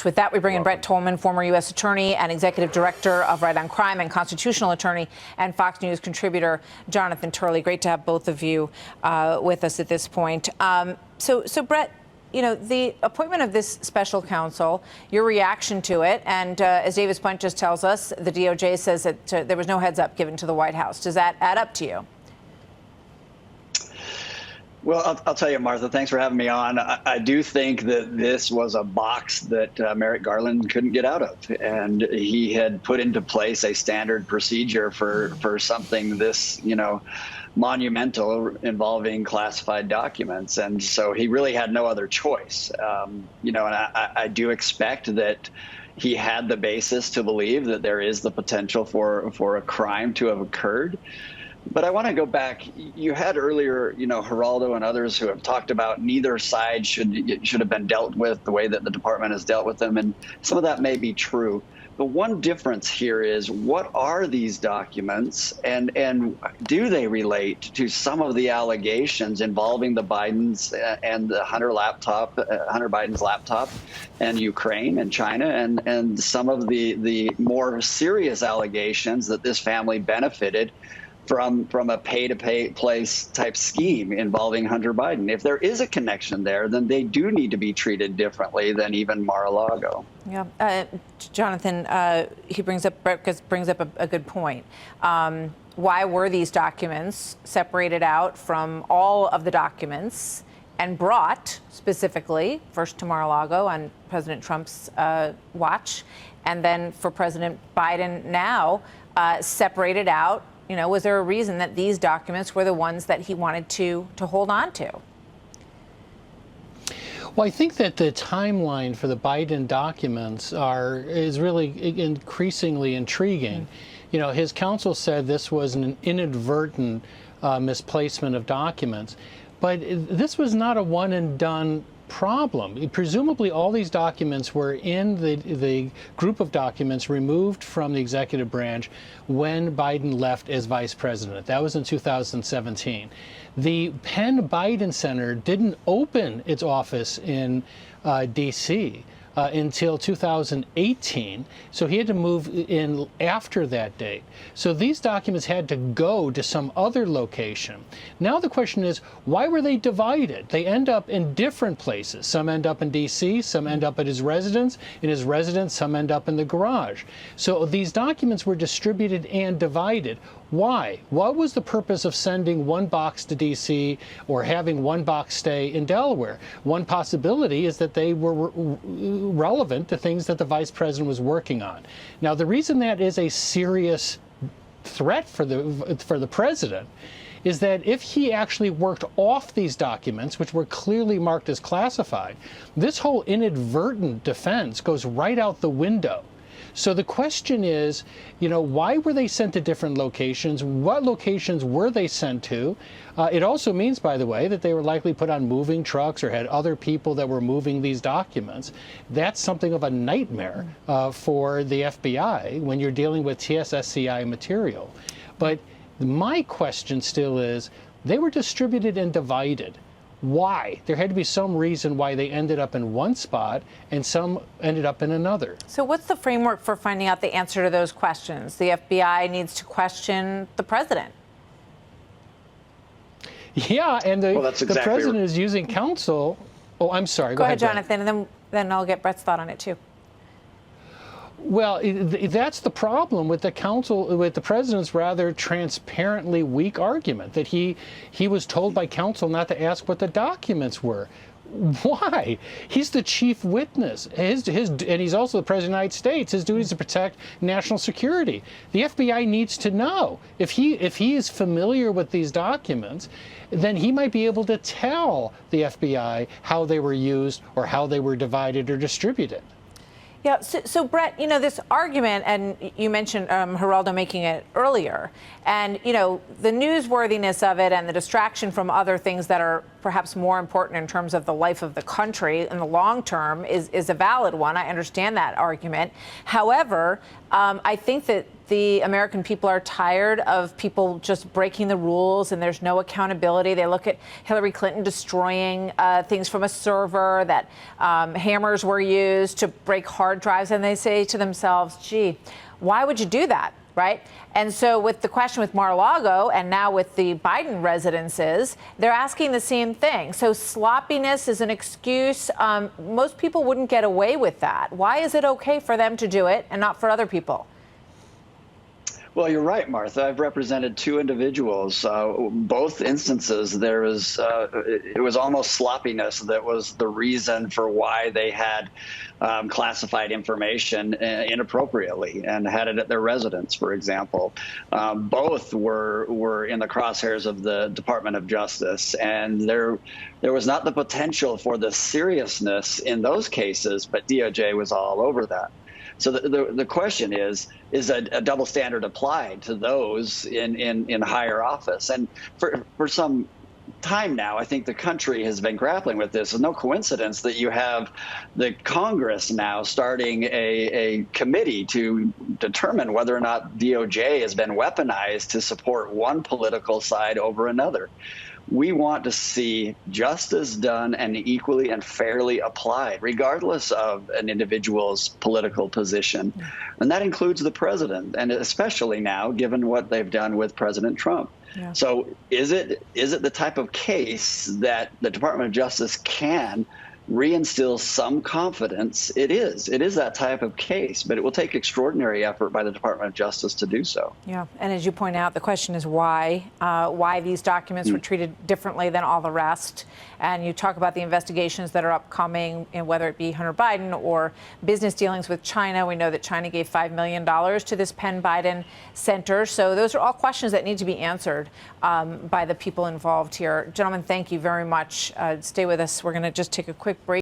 With that, we bring in Brett Tolman, former U.S. Attorney and Executive Director of Right on Crime and Constitutional Attorney, and Fox News contributor Jonathan Turley. Great to have both of you with us at this point. So Brett, you know, the appointment of this special counsel, your reaction to it, and as Davis Punt just tells us, the DOJ says that there was no heads up given to the White House. Does that add up to you? Well, I'll tell you, Martha, thanks for having me on. I do think that this was a box that Merrick Garland couldn't get out of. And he had put into place a standard procedure for something this, monumental involving classified documents. And so he really had no other choice. And I do expect that he had the basis to believe that there is the potential for a crime to have occurred. But I want to go back. You had earlier, Geraldo and others who have talked about neither side should have been dealt with the way that the department has dealt with them. And some of that may be true. The one difference here is, what are these documents, and do they relate to some of the allegations involving the Bidens and the Hunter Biden's laptop, and Ukraine and China, and some of the more serious allegations that this family benefited from a pay-to-play type scheme involving Hunter Biden. If there is a connection there, then they do need to be treated differently than even Mar-a-Lago. Yeah, Jonathan, Brett brings up a good point. Why were these documents separated out from all of the documents and brought specifically first to Mar-a-Lago on President Trump's watch, and then for President Biden now separated out? Was there a reason that these documents were the ones that he wanted to hold on to? Well, I think that the timeline for the Biden documents is really increasingly intriguing. His counsel said this was an inadvertent misplacement of documents, but this was not a one and done problem. Presumably all these documents were in the group of documents removed from the executive branch when Biden left as vice president. That was in 2017. The Penn Biden Center didn't open its office in D.C. Until 2018, so he had to move in after that date. So these documents had to go to some other location. Now the question is, why were they divided? They end up in different places. Some end up in D.C., some end up at his residence. In his residence, some end up in the garage. So these documents were distributed and divided. Why? What was the purpose of sending one box to D.C. or having one box stay in Delaware? One possibility is that they were relevant to things that the vice president was working on. Now, the reason that is a serious threat for the president is that if he actually worked off these documents, which were clearly marked as classified, this whole inadvertent defense goes right out the window. So the question is, why were they sent to different locations? What locations were they sent to? It also means, by the way, that they were likely put on moving trucks or had other people that were moving these documents. That's something of a nightmare for the FBI when you're dealing with TSSCI material. But my question still is, they were distributed and divided. Why? There had to be some reason why they ended up in one spot and some ended up in another. So what's the framework for finding out the answer to those questions? The FBI needs to question the president. Yeah, and the president is using counsel. Oh, I'm sorry. Go ahead, Jonathan, and then I'll get Brett's thought on it, too. Well, that's the problem with the president's rather transparently weak argument that he was told by counsel not to ask what the documents were. Why? He's the chief witness, and he's also the president of the United States. His duty is to protect national security. The FBI needs to know. If he is familiar with these documents, then he might be able to tell the FBI how they were used or how they were divided or distributed. Yeah, so Brett, this argument, and you mentioned Geraldo making it earlier, and, the newsworthiness of it and the distraction from other things that are perhaps more important in terms of the life of the country in the long term is a valid one. I understand that argument. However, I think that the American people are tired of people just breaking the rules and there's no accountability. They look at Hillary Clinton destroying things from a server, that hammers were used to break hard drives, and they say to themselves, gee, why would you do that? Right? And so with the question with Mar-a-Lago and now with the Biden residences, they're asking the same thing. So sloppiness is an excuse. Most people wouldn't get away with that. Why is it okay for them to do it and not for other people? Well, you're right, Martha. I've represented two individuals. Both instances, it was almost sloppiness that was the reason for why they had classified information inappropriately and had it at their residence, for example. Both were in the crosshairs of the Department of Justice, and there was not the potential for the seriousness in those cases, but DOJ was all over that. So the question is a double standard applied to those in higher office? And for some time now, I think the country has been grappling with this. It's no coincidence that you have the Congress now starting a committee to determine whether or not DOJ has been weaponized to support one political side over another. We want to see justice done and equally and fairly applied, regardless of an individual's political position. And that includes the president, and especially now, given what they've done with President Trump. Yeah. So is it the type of case that the Department of Justice can reinstill some confidence? It is that type of case, but it will take extraordinary effort by the Department of Justice to do so. Yeah, and as you point out, the question is why these documents were treated differently than all the rest. And you talk about the investigations that are upcoming, and whether it be Hunter Biden or business dealings with China. We know that China gave $5 million to this Penn Biden Center. So those are all questions that need to be answered by the people involved here. Gentlemen, thank you very much. Stay with us. We're going to just take a quick break.